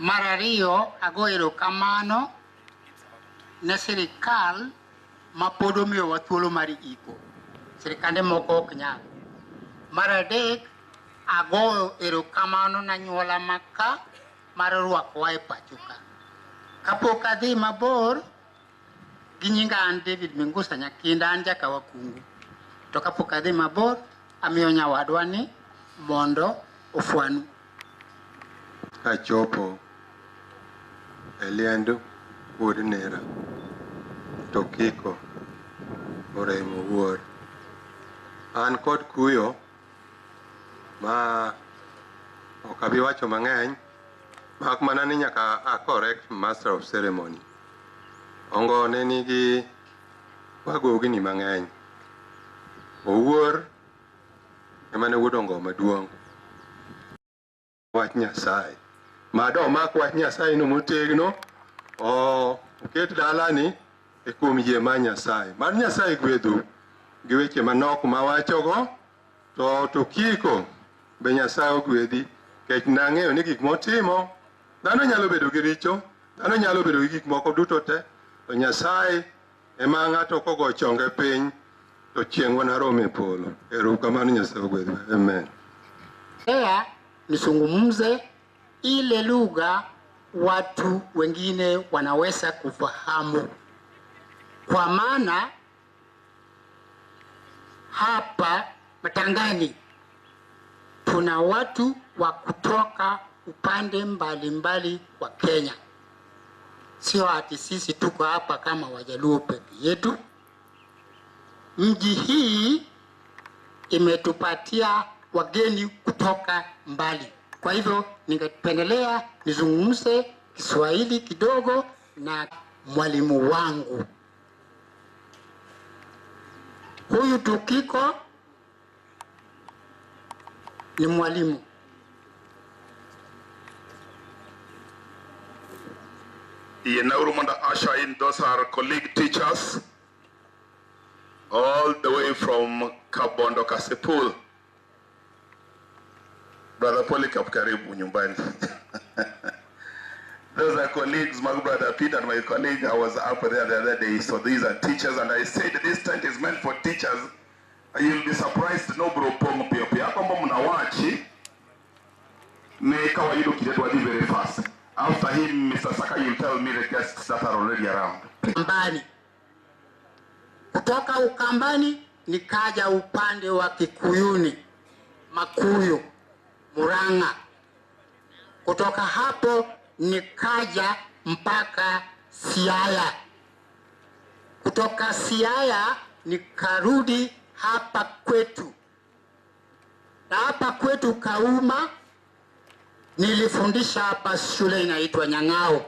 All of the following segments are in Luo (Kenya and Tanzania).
Marario agoero kamano na sirikal mapodo miyo wathuolo mari iko. Sirikande moko ok nyal. Maradek agoyo erokamano na nyuola maka mar rwakowa e pachoka. Kapok adhi mabor, gi nyinga an David Mingusa Nyakinda, an jaka wakungu. To kapok adhi mabor, amiyo nyawadwa ni mondo ofwanu. Achopo Eliendo wuod Nera Tokiko oremo wuor. An kod kuyo ma ok abi wacho mang'eny, mak mana ni nyaka a correct master of ceremony. Ongo ne nigi wagogni mang'eny. Owuor emane wuod ongo maduong'. Wach Nyasaye. Mado mak wach Nyasaye no motegno. Oket dalani e kuom yie ma Nyasaye. Mar Nyasaye gwedhu gi weche manok ma wachogo. To Tokiko be Nyasaye ogwedhi. Kech nang'eyo ni gik motimo, dhano nyalo bedo gi richo, dhano nyalo bedo gi gik moko duto te. To Nyasaye ema ng'ato kogo chonge piny, to chieng' wanarome polo. Erokamano Nyasaye ogwedhi. Amen. Nisungumze ile lugha watu wengine wanaweza kufahamu. Kwa maana hapa Matangani tuna watu wa kutoka upande mbalimbali wa Kenya. Sio ati sisi tuko hapa kama Wajaluo peke yetu. Mji hii imetupatia wageni kutoka mbali. Kwa hivyo ningependelea nizungumze Kiswahili kidogo na mwalimu wangu. Huyu Tokiko ni mwalimu. Yenaurumanda usher in those are colleague teachers all the way from Kabondo Kasipul. Brother Polycarp karibu nyumbani. Those are colleagues, my brother Peter and my colleague. I was up there the other day. So these are teachers, and I said this tent is meant for teachers. You'll be surprised no bro pomo pia pia. Kwamba mnawachi me kawaida kidetu adi very fast. After him, Mr. Saka, you'll tell me the guests that are already around. Ukambani. Kutoka Ukambani nikaja upande wa Kikuyuni, Makuyu, Murang'a. Kutoka hapo nikaja mpaka Siaya. Kutoka Siaya nikarudi hapa kwetu. Na hapa kwetu Kauma nilifundisha hapa shule inaitwa Nyang'ao.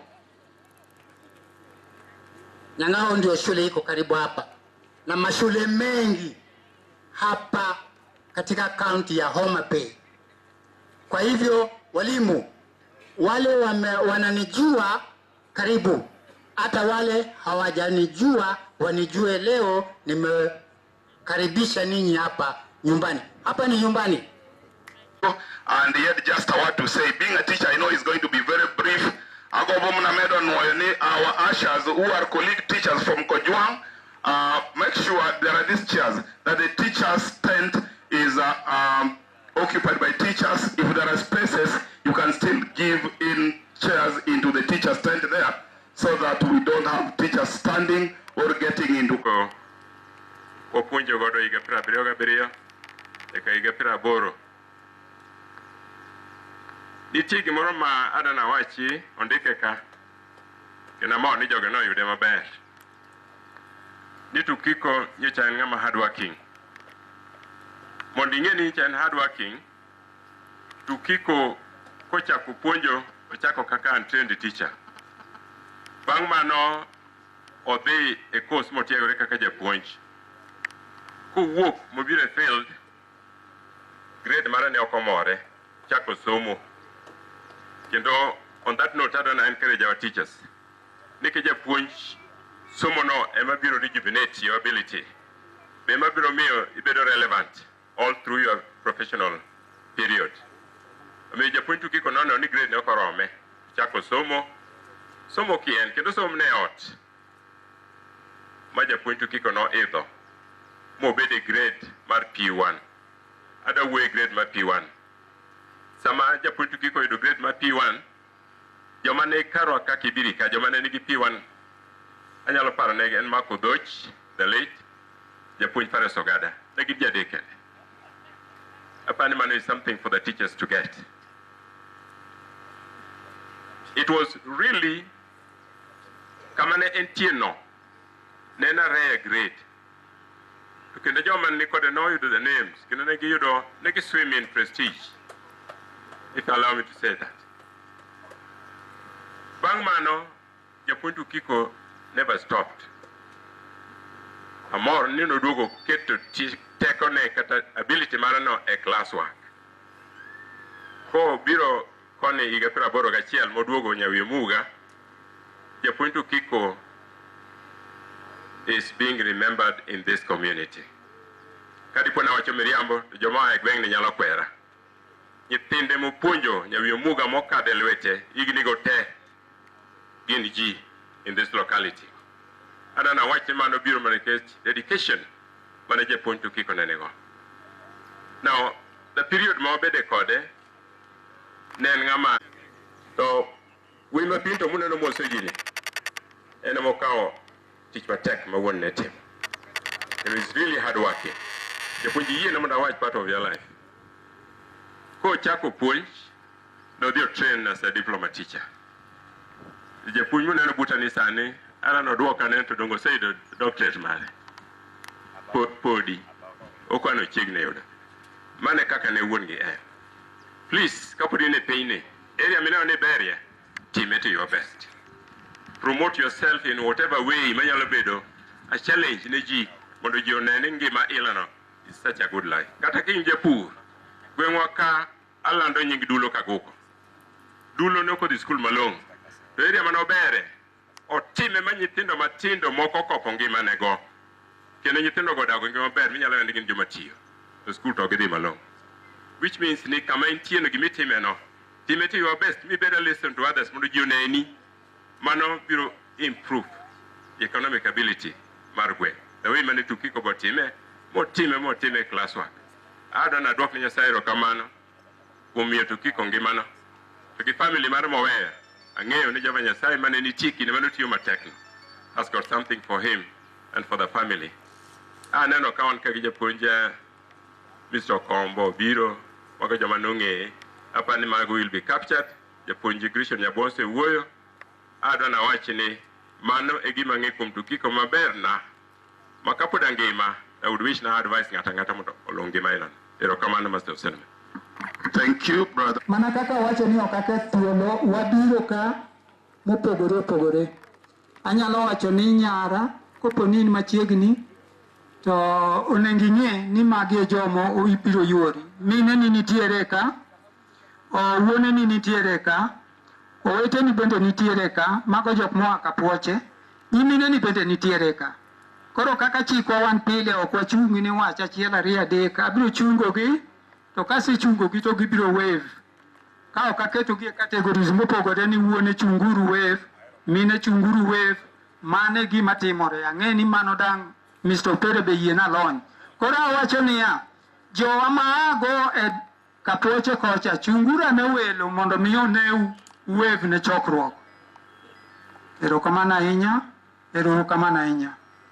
Nyang'ao ndio shule iko karibu hapa. Na mashule mengi hapa katika kaunti ya Homa Bay. Kwa hivyo walimu wale wananijua karibu, hata wale hawajanijua wanijue leo. Nimekaribisha ninyi hapa nyumbani. Hapa ni nyumbani. And yet just a word to say, being a teacher I know is going to be very brief. Our ushers who are colleague teachers from Kojuang, make sure there are these chairs, that the teachers tent is occupied by teachers. If there are spaces, you can still give in chairs into the teachers tent there, so that we don't have teachers standing or getting into Opunjo godo igapira biriyo eka igapira boro. Nitie gimoro ma adana wachi ondike ka kena mo ni joge no yude maber. Ni Tokiko nyocha en ng'ama hard working. Mondo ing'e ni nyocha en hard working, Tokiko kochako puonjo ochako kaka untrained teacher. Bang' mano odhi e course motiegore kaka japuonj. Kowuok mobiro e field, grade mara ne okomore, chako somo. Kendo on that note, I don't encourage our teachers. Nike japuonj somo no ema biro rejuvenate your ability. Be ema biro miyo ibedo relevant all through your professional period. Amiyo japuonj Tokiko nono ni grade ne okorome. chako somo kien kendo somo ne ot ma japuonj Tukiko no idho mobede grade mar P1 ada we grade mar P1 sama japuonj Tukiko yudo grade mar P1 joma ne karo ka kibiri ka joma ne nigi P1 anyalo paro ne en Marco Doch the late japuonj Fares Ogada ne gi jadeke apani mano is something for the teachers to get. It was really kamane entieno nena rare grade to kendo joma ni kode no yudo the names kendo ne giyudo ne gi swim in prestige, if you allow me to say that. Bang mano japuonj Tukiko never stopped. Amor ni noduogo keto teko ne kata ability mara no e classwork. Ko biro koni higa 81 moduogo Nyawi Muga, japuonj Tukiko is being remembered in this community. Kadipo na wacho miriambo, joma e gweng' ni nyalo kwera. Nyithinde mopuonjo Nyawi Muga mokadhe lwete, higni go te gin ji in this locality. Adana wacho mano biro manekech dedication mane japuonj Tukiko nenego. Now, the period ma obede kode nen ngama to wi mapinto muneno mose gini ene mokawo tich matek ma wuon ne tim. It is really hard working. Japuonj yie na mondo awach part of your life. Ko chako puonj no dio train as a diploma teacher. Japuonj muneno butani sani ana no duoka ne to dongo seido doctorate mare. Podi okwano chigne yudo. Mane kaka ne wuon gi en. Please, kapodi ne peine, area mineo ne berie, time to your best. Promote yourself in whatever way manyalo bedo a challenge ne ji mondo ji onene ngima ilano is such a good life. Kata king japur, gweng'wa ka alando nying dulo kaguko. Dulo ne kodhi school malong'. To area mano bere, otime ma nyithindo matindo moko kopo ngima nego. Kendo nyithindo go dago ngima ber minyalo yandi gin joma tiyo. To school to gidhi malong'. Which means ni kama intieno gimitime no, time to your best, me better listen to others mondo ji oneni. Mano biro improve the economic ability mar gweng'. The way mane Tukiko go time classwork. Adana dwok ni Nyasaye erokamano kuom miyo Tukiko ngimano. To gi family mar Moweya, ang'eyo ni Jehova Nyasaye mane nitie kinde mane otiyo matek has got something for him and for the family. Aneno ka wan ka gi japuonj Mr. Kombo biro wako joma nong'eye apani mago will be captured. Japuonj Grishon Nyabonse wuoyo adona wachi ni mano e gima ng'e kuom Tukiko maber na makapod angima. I would wish na advice ngata mondo olong ngima ilano. Erokamano Master Selma. Thank you, brother. Mana kaka wacho ni okake thuolo wabiro ka mopogore. Anyalo wacho ni nyara kopo ni machiegni to onengi ng'e ni magi jomo ibiro yuori. Mine ni nitiere ka, wuone ni nitiere ka, owete ni bende nitiere ka, mago jok moa Kapuoche, nyimine ni bende nitiere ka. Koro kaka chikwa wan pile ok wachungi ni wach achiel ariyo adek, abiro chungogi to kasechungogi to gibiro wave. Ka ok aketogi e categories mopogore ni wuone chunguru wave, mine chunguru wave, mane gima timore. Ang'e ni mano dang' Mr. Opere be yie na lony. Koro awacho niya, jowa maago e Kapuoche kocha chungura ne welo mondo miyo ne wave ne chokruok. Erokamano ahinya.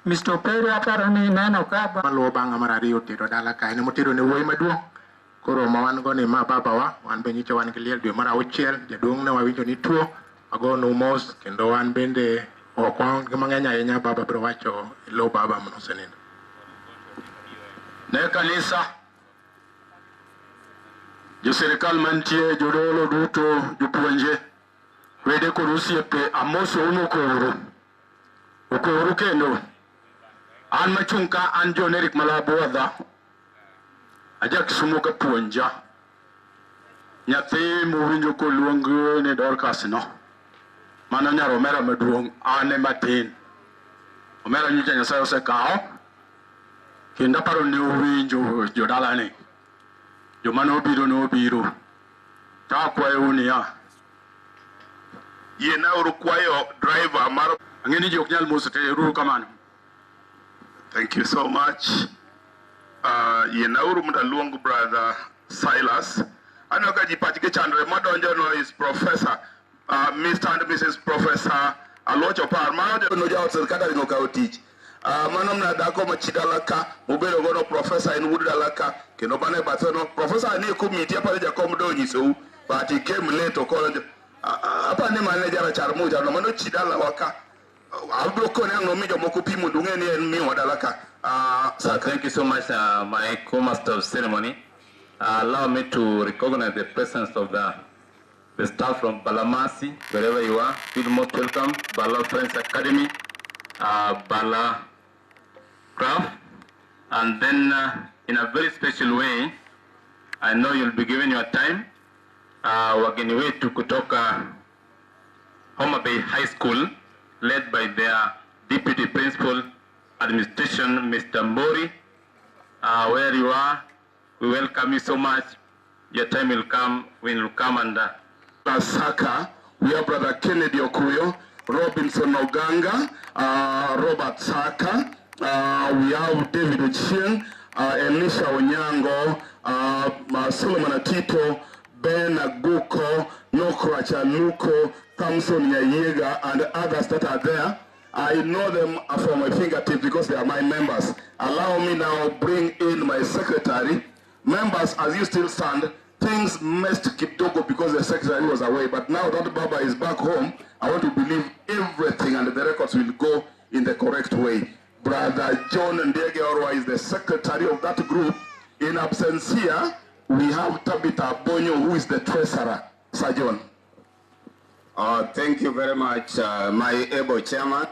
Mr. Opere aparo ni neno ka maluwo bang'a mar ariyo tero dala kae ne motero ne wuoyi maduong'. Koro ma wan go ni ma babawa, wan be nyicho wan gi liel dwe mar 6, jaduong' ne wawinjo ni tuo, agonu mos kendo wan bende ok wan mang'eny ahinya. Baba biro wacho lo baba monosenindo. Ne kanisa, jo sirikal mantie, jodolo duto, jopuonje, wede kod osiepe, amoso uno okoro kendo. An machung' ka an John Eric Malabuodha, aja Kisumu ka puonja. Nyathi mowinjo koluong ni Dorcas no. Mano nyaromera maduong', ane matin. Omera nyicha Nyasaye osekawo. Kendo aparo ni owinjo jodalani. Joma nobiro. Ta akwayo niya. Yenauru kwayo driver mar. Angeni jok nyal muso te ruru kamano. Thank you so much. Yenauru mtaluongo brother Silas. Anoka jipatike chandre madonjo no is Professor Mr. and Mrs. Professor Alocho Parma no jawat serikali ngoka otich. Mano mna dako machidalaka mubero gono professor in Woodalaka keno bane batono professor ni committee apa Jacob Donyi so but he came late to college. Apa ne manager charmuja no mano chidala waka. Abro kone no mijo mokupi mudunge ni en mi wadalaka. Sir, thank you so much, my co-master of ceremony. Allow me to recognize the presence of the staff from Balamasi, wherever you are. Feel most welcome. Bala Friends Academy, Bala Craft, and then in a very special way, I know you'll be giving your time. Wageni wetu kutoka Homa Bay High School, led by their Deputy Principal Administration, Mr. Mbori. Where you are, we welcome you so much. Your time will come when you come and Saka, we have Brother Kennedy Okuyo, Robinson Oganga, Robert Saka, we have David Ochieng, Elisha Onyango, Solomon Atito, Ben Aguko, Nokracha Luko, Thompson Yayega, and others that are there. I know them from my fingertips because they are my members. Allow me now bring in my secretary. Members, as you still stand, things messed Kiptogo because the secretary was away. But now that Baba is back home, I want to believe everything and the records will go in the correct way. Brother John Ndege Orwa is the secretary of that group. In absentia, we have Tabitha Bonyo, who is the treasurer. Sir John. Thank you very much, my able chairman.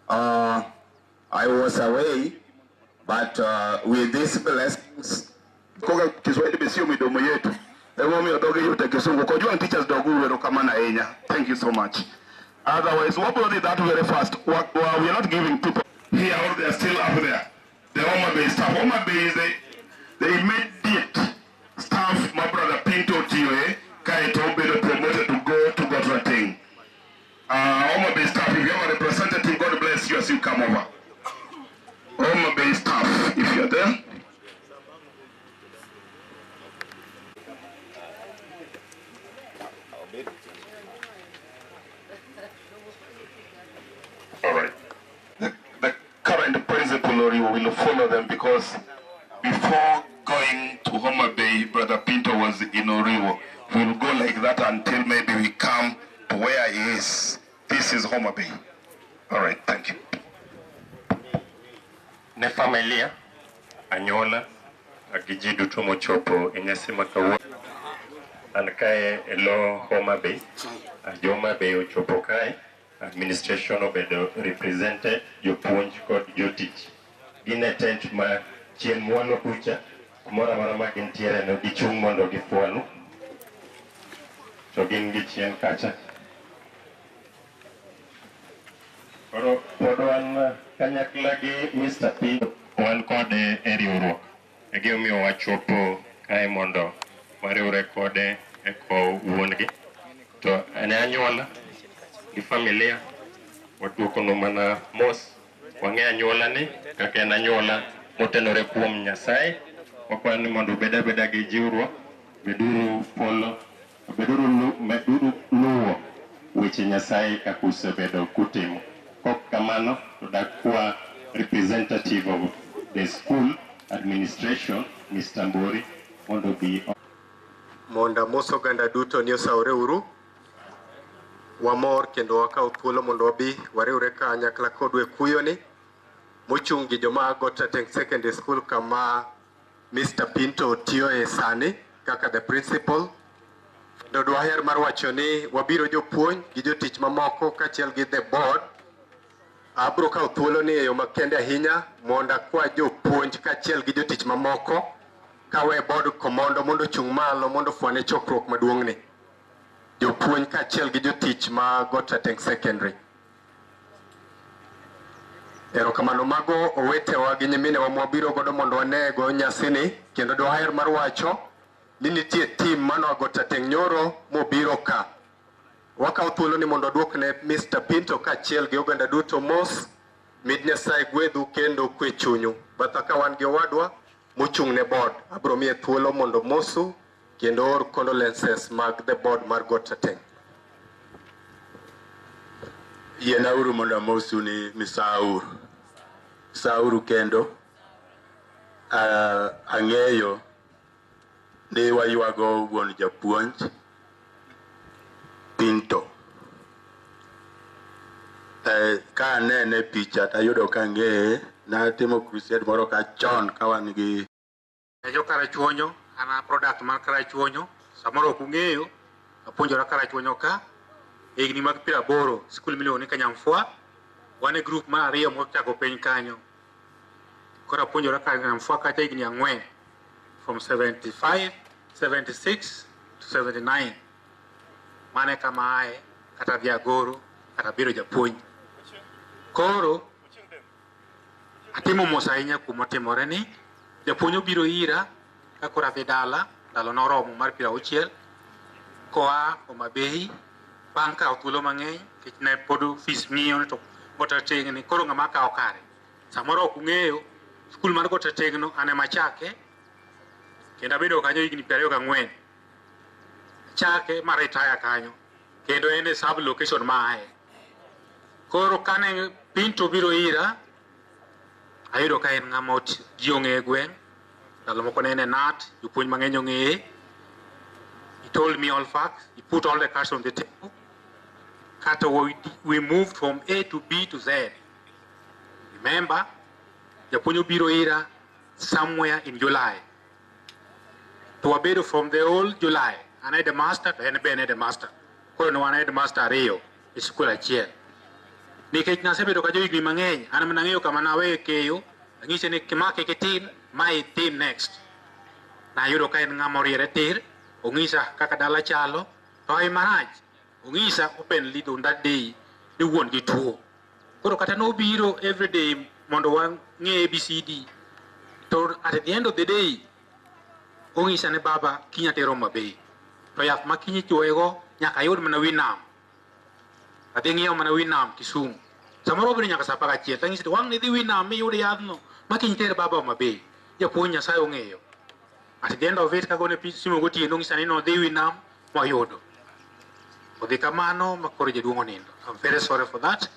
I was away, but with these blessings, thank you so much. Otherwise, what will that very fast? We are not giving people here, they are still up there. The Homa Bay staff. Homa Bay is the immediate staff. My brother Pinto Tioe, Kaito, be promoted to go to Gotrating. Homa Bay staff, if you have a representative, God bless you as you come over. Homa Bay staff, if you're there. All right. The current principal, or you will follow them, because before going to Homa Bay, Brother Pinto was in Oriwo. We'll go like that until maybe we come to where he is. This is Homa Bay. All right, thank you. Ne familia, anyola, agijidu tumo chopo, enyasi makawo. Ankae elo Homa Bay, Homa Bay uchopo kai. Administration obedo represented jopuonj kod jotich. Gine tent ma chien mwalo kucha, kumora mara ma gintiere no gichung' mondo gifuanu. To gin gi chien kacha. Koro pod wan kanyakla gi Mr. P wan kode e riwruok. E gimomiyo wachopo kae mondo wariwre kode e kowo wuon gi. To ane anyuola gi familia waduoko no mana mos wang'e anyuola ni kaka en anyuola motenore kuom Nyasaye. Wakwan ni mondo beda gi jiwruok, beduru polo, beduru luwo weche Nyasaye kaka usebedo kutimo. Kok kamano to dakwa representative of the school administration, Mr. Mbori, mondo bi Monda moso ganda duto ni osaure uru. Wamor kendo wakaw thuolo mondo wabi wariwre kanyakla kodwe kuyo ni mochung' gi joma Gotateng Secondary School kama Mr. Pinto tiyo e sani kaka the principal. Dwaher mar wacho ni wabiro jopuonj gi jotich mamoko kachiel gi the board. Abro kaw thuolo ni e yo makende ahinya mondo akwa jopuonj kachiel gi jotich mamoko kawe board komondo mondo chung' malo mondo fwane chokruok maduong' ni. Jopuonj kachiel gi jotich ma Gotateng Secondary. Erokamano mago owetewa gi nyiminewa mwabiro godo mondo wanego nyasini, kendo dwaher mar wacho ni nitie tim mano Gotateng nyoro mobiro ka. Wakawo thuolo ni mondo duokne Mr. Pinto kaachiel gi oganda duto mos. Mid Nyasaye gwedhu kendo kwe chunyu. Batha ka wan gi owadwa mochung' ne board. Abro miye thuolo mondo mosu kendo or condolences mag the board mar Gotateng. Yenauru mondo amosu ni Misauru. Misauru kendo. Ang'eyo ni waywago wuon japuonj Pinto. Ka anene picha tayudo ka ang'eye, natimo crusade moro ka chon ka wan gi jo karachuonyo, ana product mar karachuonyo. Samoro ok ung'eyo, apuonjora karachuonyo ka higni mag 80 skul miluongo ni Kanyamfua. Wan e group mar ariyo mochako piny kanyo. Kora apuonjora Kanyamfua kacha higni 4 from 75, 76 to 79. Mane kama ae kata dhi Agoro kata biro japuonj. Koro atimo mos ahinya kuom timore ni japuonj obiro ira ka kora dhi dala, ndalo noromo mar 60 koa Homa Bay. Bang' kawo thuolo mang'eny kech ne pod fees ng'iyo to Gotateng ni koro ng'ama kawo kare. Samoro ok ung'eyo skul mar Gotateng no ane machake kendo abedo kanyo higni 24. Chake ma retire kanyo kendo en e sub location ma ae. Koro kane Pinto biro ira ayudo ka en ng'ama ji ong'e e gweng'. Ndalo moko ne en e NAT, jopuonj mang'eny ong'eye. He told me all facts, he put all the cards on the table. Kata we moved from A to B to Z. Remember, japuonj biro ira somewhere in July. To wabedo from the whole July. An headmaster, to en be en headmaster. Koro no an headmaster ariyo e skul achiel. Nikech nasebedo ka jo higni mang'eny, an mana ng'eyo kama naweyo keyo, ang'ise ni kimake kitim, ma itim next. Nayudo ka en ng'ama oriere tir, ong'isa kaka dala chalo, to ai marach, ong'isa openly on that day ni wuon gi tuo. Koro kata nobiro every day mondo wang'e ABCD. To at the end of the day, ong'isa ni baba kinya tero Homa Bay. To yath ma kinyi chuoyego nyaka ayud mana wi nam. Adhi ng'iewo mana wi nam Kisumu. Samoro biro nyaka sa 11. Tang'isi wang' ni dhi wi nam miyud yadhno ma kinyi tere baba Homa Bay. Japuonj Nyasaye ong'eyo. At the end of it, kagone simu gotieno ng'isa ni nodhi wi nam moyudo. Odhi kamano makoro jaduong' onindo. I'm very sorry for that,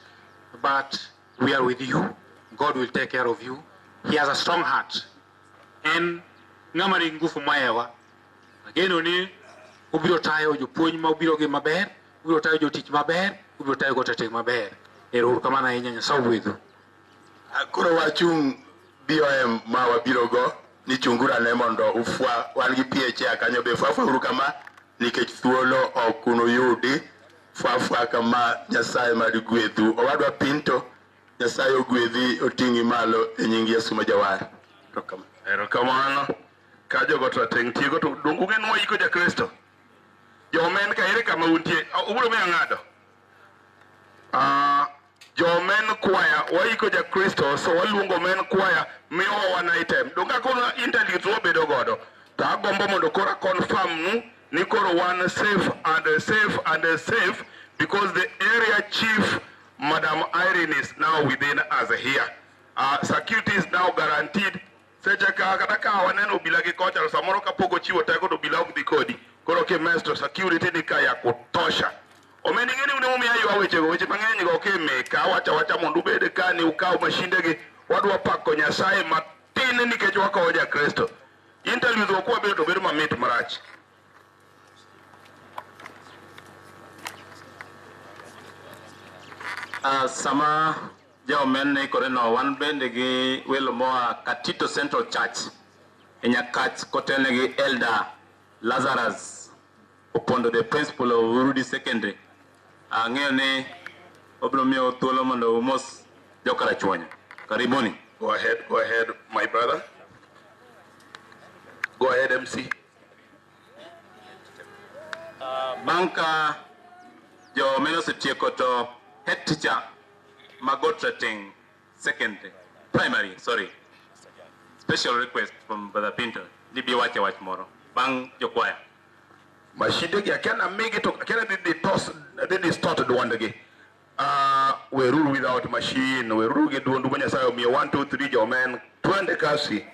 but we are with you. God will take care of you. He has a strong heart. En ng'ama ring ngufu maewa. Ageno ni ubiro tayo jopuonj ma ubiro gi maber, ubiro tayo jotich maber, ubiro tayo Gotateng maber. Ero kamano ahinya, Nyasaye obedhu. koro wachung' BOM ma wabiro go ni chungura ne mondo ufwa wan gi PHA kanyo be fwafwauru kama nikech thuolo ok unuyudi. Fwafwa kama Nyasaye mari gwedhu. Owadwa Pinto, Nyasaye ogwedhi oting'i malo e nying Yesu ma jawar. Erokamano. Ka jogo Gotateng tieko to dongu gen waiko ja Kristo. Jomen ka ere kama untie, ubiro miya ng'ado. Jomen kwaya waiko ja Kristo, so waluongo men kwaya miyo wan item. Donga kono interlude wabedo godo. To agombo mondo kora confirm nu ni koro wan safe and safe because the area chief Madam Irene is now within us here. Security is now guaranteed. Seche kata ka waneno obila gi kocha samoro kapoko chiwo teko to obila ok dhi kodi. Koro kimestro security ni kaya kutosha. Omeni ngeni unemo ayo weche mang'eny go kemeka wacha mondo ubed ka ni ukaw mashinde gi wadwa pako Nyasaye matin nikech wakawo ja Kristo. Interview go kwa bedo bedo mamit marach. Sama jomen ne koreno wan bende gi welo moa Katito Central Church e Nyakach kotene gi Elder Lazarus Opondo, the principal of Urudi Secondary. Ang'eyo ni obro miyo thuolo mondo umos jokarachuonyo. Karibuni. Go ahead, my brother. Go ahead, MC. Banka jo meno setieko to head teacher ma Gotateng secondary, primary, sorry. Special request from Brother Pinto. Libi wache wach moro. Bang jokwaya. Mashinde gi akiana migi to akiana di distort duonde gi. Weruru without machine, weruru gi duondu ma Nyasaye omiyo 1 2 3 jomen twende kasi.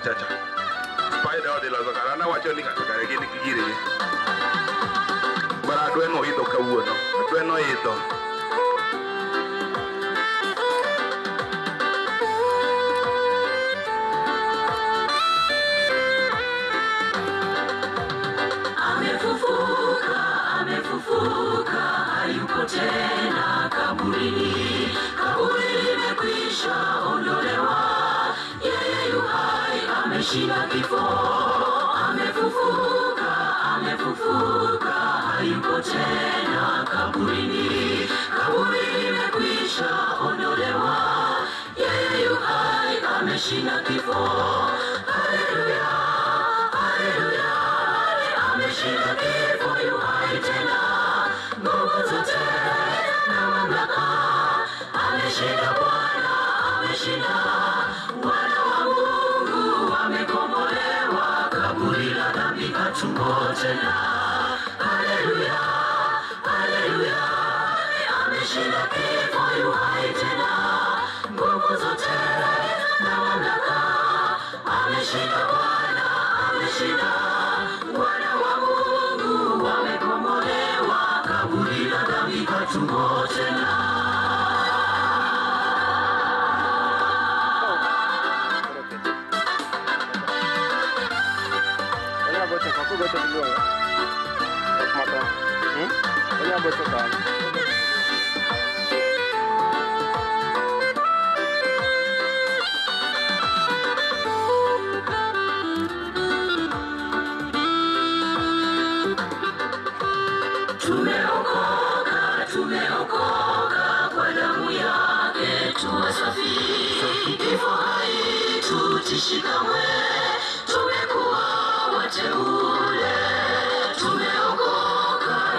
Chacha. Spider de la Zagarana wacho ni kata kare gini gigiri. Bara dueno idho kawuono. Dueno idho. Amefufuka, hayuko tena kaburini. Kaburi limekwisha ondolewa. Yeye yu hai, ameshinda kifo. Amefufuka, hayuko tena kaburini. Kaburi limekwisha ondolewa. Yeye yu hai, ameshinda kifo. Haleluya, haleluya, ameshinda kifo, yu hai tena. Nguvu zote na mamlaka, ameshinda Bwana, ameshinda. Wana wa Mungu wamekombolewa, kaburi la dhambi katumo tena. Haleluya, haleluya, ameshinda kifo, yu hai tena. Nguvu zote na mamlaka, ameshinda Bwana, ameshinda. Wana wa Mungu wamekombolewa, kaburi la dhambi katumo tena. Tumeokoka kwa damu yake, tuwa safi. Kifo haitutishi kamwe, tumekuwa wateule.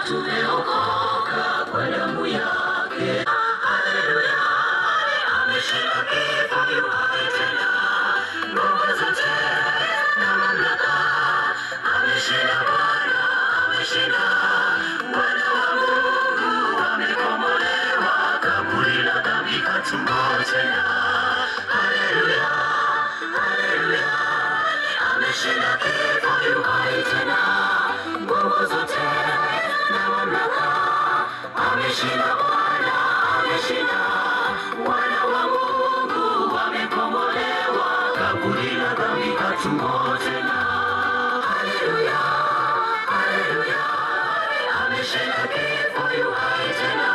Tumeokoka kwa damu yake. Haleluya, ameshinda kifo, yu hai tena. Nguvu zote na mamlaka, ameshinda Bwana, ameshinda. Wana wa Mungu wamekombolewa, kaburi la dhambi katumo tena. Haleluya, haleluya, ameshinda kifo, yu hai tena. Nguvu zote na mamlaka, ameshinda Bwana, ameshinda. Wana wa Mungu wamekombolewa, kaburi la dhambi katumo tena. Haleluya, haleluya, ameshinda kifo, yu hai tena.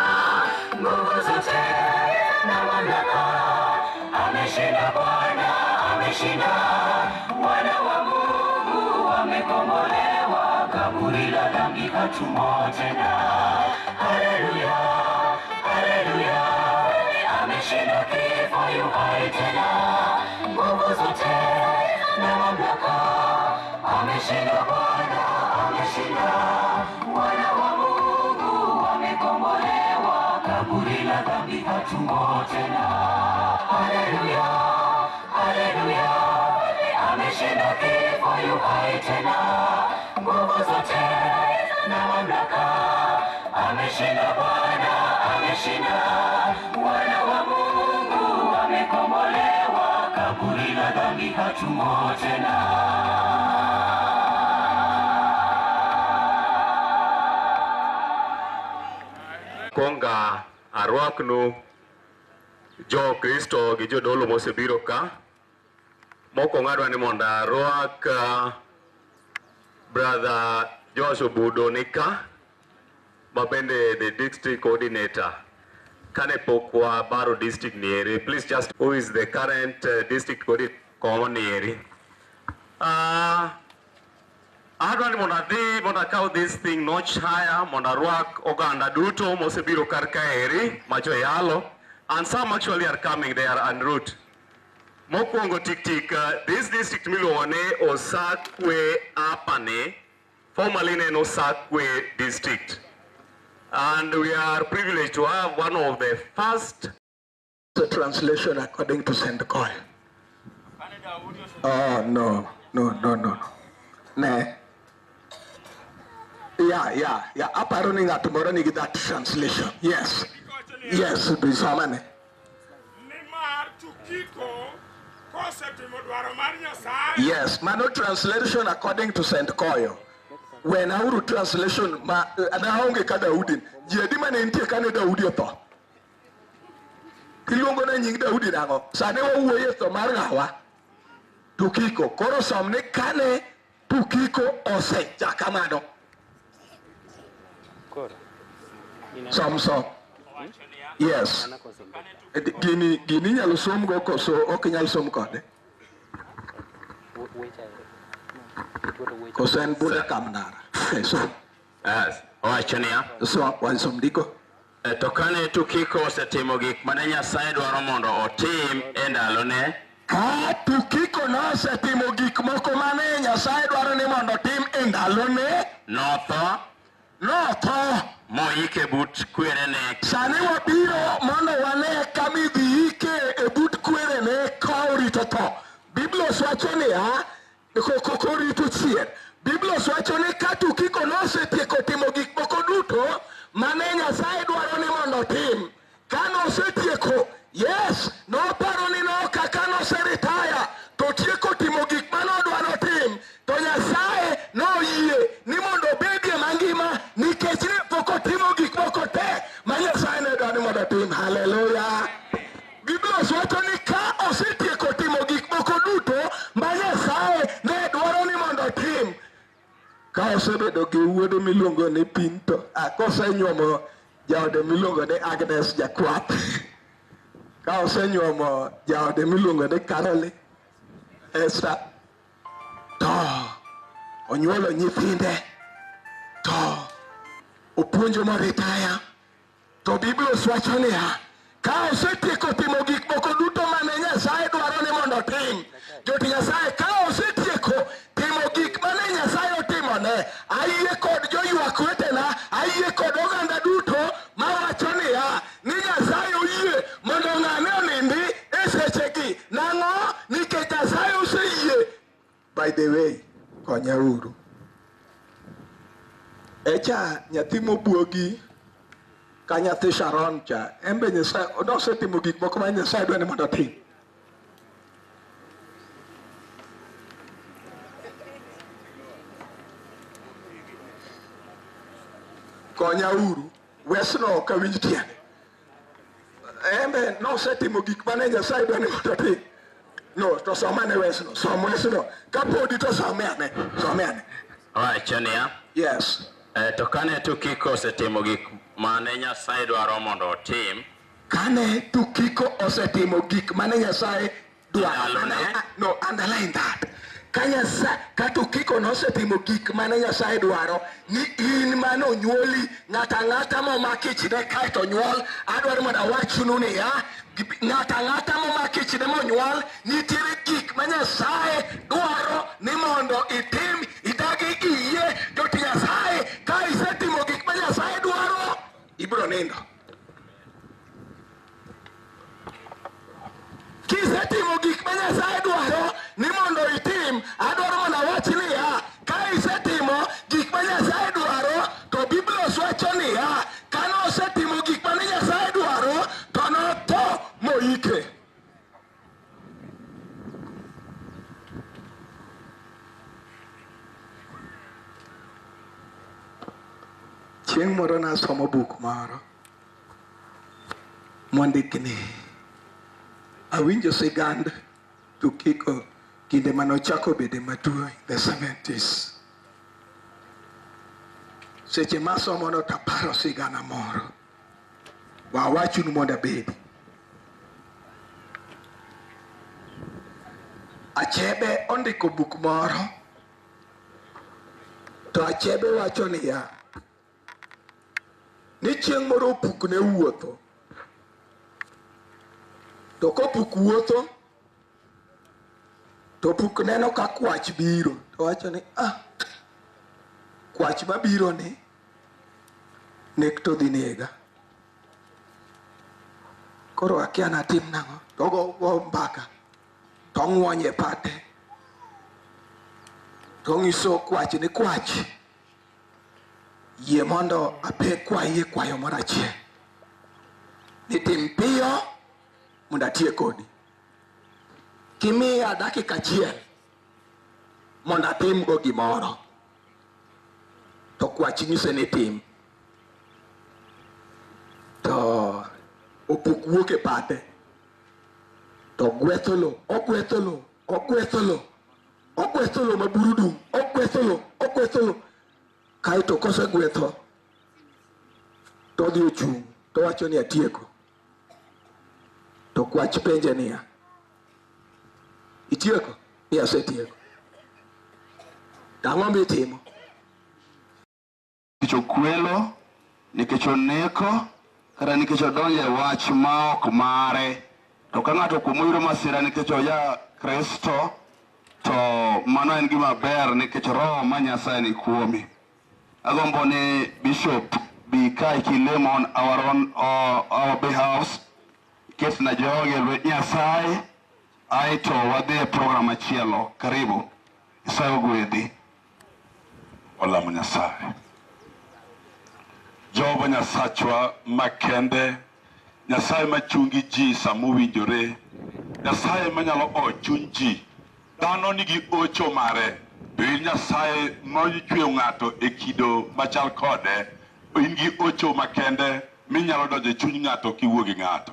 Nguvu zote na mamlaka, ameshinda Bwana, ameshinda. Wana wa Mungu wamekombolewa, kaburi la dhambi katumo tena. Haleluya, haleluya, ameshinda kifo, yu hai tena. Nguvu zote na mamlaka, ameshinda Bwana, ameshinda. Wana wa Mungu wamekombolewa, kaburi la dhambi katumo tena. Haleluya, haleluya, ameshinda kifo, yu hai tena. Nguvu zote na mamlaka, ameshinda Bwana, ameshinda. Wana wa Mungu wamekombolewa, kaburi la dhambi katumo tena. Konga arwaknu jo Kristo gi jodolo mosebiro ka. Mokwongo adwa ni mondo arwak brother Josh Obudo nika, ma bende the district coordinator kane pokwa Baro district nieri. Please just, who is the current district coordinator nieri? Adwa ni mondo adhi mondo akaw this thing notch higher, mondo arwak oganda duto mosebiro kar kaeri majo yalo, and some actually are coming, they are en route. Mokwongo tik this district miluongo ni Osakwe Apane, formerly named Osakwe district. And we are privileged to have one of the first. The translation according to St. Coy. Oh, no. Ne. Yeah. Apparently, tomorrow you get that translation. Yes. Yes, Bisamane. Yes, Mano translation according to St. Coy. When I would translation, Anaonge Kadaudin, Jedima Ninti Canada Udioto. Ilungo na nying Daudi nango. Sane wa uwe to margawa. Tukiko. Koro somne kane tukiko ose jakamado. Som. Yes. Gini nyalo som go ko so okinyal som kode. Ko sen bule kamnara. So. Yes. Owachonia. So wan som diko. To kane tukiko osetimo gik mane Nyasaye dwaro mondo otim e ndalone. Ka tukiko nosetimo gik moko mane Nyasaye dwaro ni mondo otim e ndalone. Notho. Moike but kwerene. Sani wabiro mondo wane kamidhi ike e but kwerene ka orito tho. Biblos wacho niya, korito chier. Biblos wacho ni ka tukiko nosetieko timo gik moko duto mane Nyasaye dwaro ni mondo tim. Kano osetieko, yes, no paro ni no kaka no seritaya, to tieko timo gik mane odwaro tim. To Nyasaye no yie ni mondo bedie mangima nikech ne pok otimo gik moko te ma Nyasaye ne dwaro ni mondo tim. Hallelujah. Biblos wacho ni ka osetieko timo gik moko duto ma Nyasaye ne dwaro ni mondo tim. Ka osebedo gi wuodo miluongo ni Pinto, kosenyuomo jaode miluongo ni Agnes Jakwath, ka osenyuomo jaode miluongo ni Caroline Esther, to onyuolo nyithinde, to opuonjo moritaya, to Biblos wacho niya, ka osetieko timo gik moko duto mane Nyasaye dwaro ni mondo tim. Joti Nyasaye ka osetieko timo gik mane Nyasaye otimone, ayie kod joywak wetena, ayie kod oganda duto mawacho niya ni Nyasaye oyie mondo ng'ane onindi e sechegi. Nang'o? Nikech Nyasaye oseyie. By the way, konya uru. Echa nyathi mobuogi ka nyathi Sharon cha, embe Nyasaye osetimo gik moko ma Nyasaye dwaro ni mondo otim. Konya uru, wesno ka winj tiende. Embe nosetimo gik mane Nyasaye dwaro ni mondo otim. No, to somane wesno, som wesno. Kapodi to someane. Owachonia. Yes. To kane tukiko osetimo gik mane Nyasaye dwaro mondo otim. Kane tukiko osetimo gik mane Nyasaye dwaro. No, underline that. Ka tukiko nosetimo gik mane Nyasaye dwaro ni in mane onyuoli ng'ata momakichne kaeto nyuol. Adwaro mondo awachnu niya, ng'ata momakichne monyuol nitiere gik ma Nyasaye dwaro ni mondo itim, idagi iyie. Joti Nyasaye ka isetimo gik ma Nyasaye dwaro, ibiro nindo. Kisetimo gik ma Nyasaye dwaro ni mondo itim, adwaro mondo awach niya, ka isetimo gik ma Nyasaye dwaro, to Biblos wacho niya, ka nosetimo gik ma Nyasaye dwaro, to notho moike. Chieng' moro nasomo buk moro mondikni awinjo sigand tukiko kinde manochako bede matuo in the 70s. Seche masomo no taparo sigana moro. Wawachunu mondo abedi. Achebe ondiko buk moro. To Achebe wacho niya, ni chieng' moro opuk ne wuotho. To kopuk wuotho, to puk neno ka kwach biro to wacho ni kwach mabiro ni nek to dhi nega. Koro akia natim nang'o, to go mbaka to ng'wonye pate to ng'iso kwach ni kwach yie mondo ape kwaye kwayo moro achiel ni tim piyo mondo atie kodi, kimiya dakika achiel mondo atim go gimoro to kwach ng'ise ni tim, to opuk wuok e pate to ogwetho lo maburudum, ogwetho lo kaeto kosegwetho to odhi ochung' to wacho ni atieko. To kwach penje niya, itieko? Ni asetieko. Ang'o mitimo? Nikech okwelo, nikech oneko, kata nikech odonjo e wach ma ok mare. To ka ng'ato kuom oyudo masira nikech oja Kristo, to mano en gima ber nikech Roho ma Nyasaye ni kuomi. Agombo ni Bishop bi kae kilemo on our behalf, ket na jogi e lwet Nyasaye, aeto wadhi e program machielo. Karibu. Nyasaye ogwedhi. Olamo Nyasaye. Jehova Nyasachwa makende, Nyasaye machungi ji samowinjore, Nyasaye manyalo chuny ji. Dhano nigi ocho mare, to in Nyasaye mochweyo ng'ato e kido machal kode, in gi ocho makende minyalo donjo e chuny ng'ato kiwuo gi ng'ato.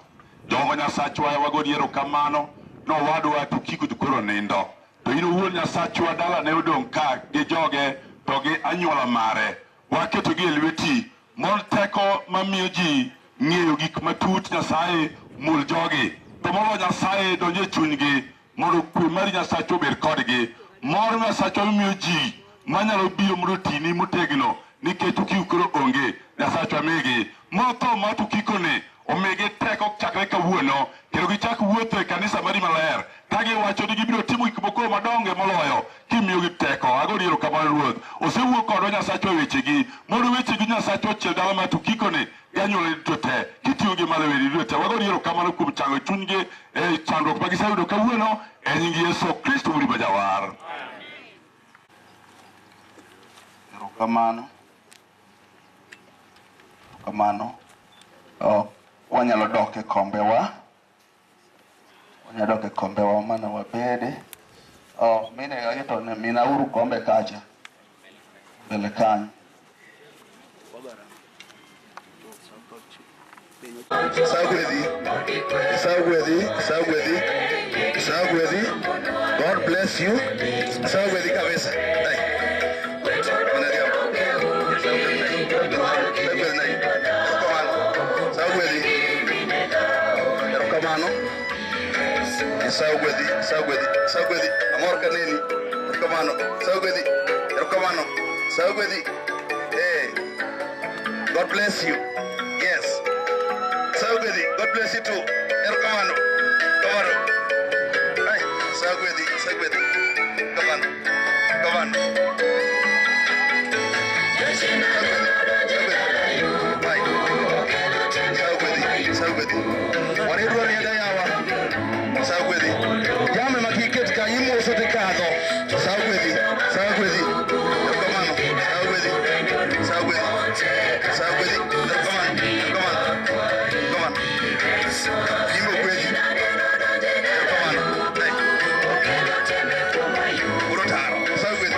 Jehova Nyasachwa wagoni erokamano, nowadwa to kiko to koro nindo. To in owuon Nyasachwa dala ne odong' ka gi joge to gi anyuola mare. Waketogi e lweti mondo teko mamiyo ji ng'eyo gik matut Nyasaye mul jogi. To molo Nyasaye donjo e chunygi mondo kwe mar Nyasaye obed kodgi. Mor Nyasaye miyo ji manyalo biro mondo tini motegno nikech tukiko koro onge. Nyasaye migi moto ma tukikone omigi teko chakre kawuono kendo gichak wuotho e kanisa mari maler ka giwacho ni gibiro timo gik moko madonge moloyo kimiyogi teko. Agoni erokamano Ruoth. Osewuok kodwa Nyasaye e wechegi mondo wechegi Nyasaye ochiel dala ma tukikone ganyuole duto te kitiyo gi malo wedi duto te. Wagoni erokamano kuom chango chunygi e chandruok ma giseyudo kawuono e nying Yesu Kristo wuodi ma jawar. Erokamano. Wanyalo dok e kombewa. Wanyalo dok e kombewa mana wabede. Mine ageto ne mina uru kombe kacha. Bele kanyo. Sagwedi. God bless you. Sagwedi kabisa. Sagwedi. Amor kaneni. Sagwedi. Hey. God bless you. Yes. Sagwedi. God bless you too. Erkamano. Hey. Sagwedi. Come on. Sagwedi. Wanirwa ni dayawa. Sagwedi. Yame makiket ka imo sote kadho. Sagwedi. Sagwedi. Come on. Imo kwedi. Come on. Hey. Urotaro. Sagwedi.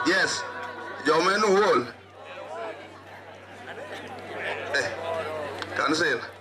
Yes, Jomenu Wall. Cancel.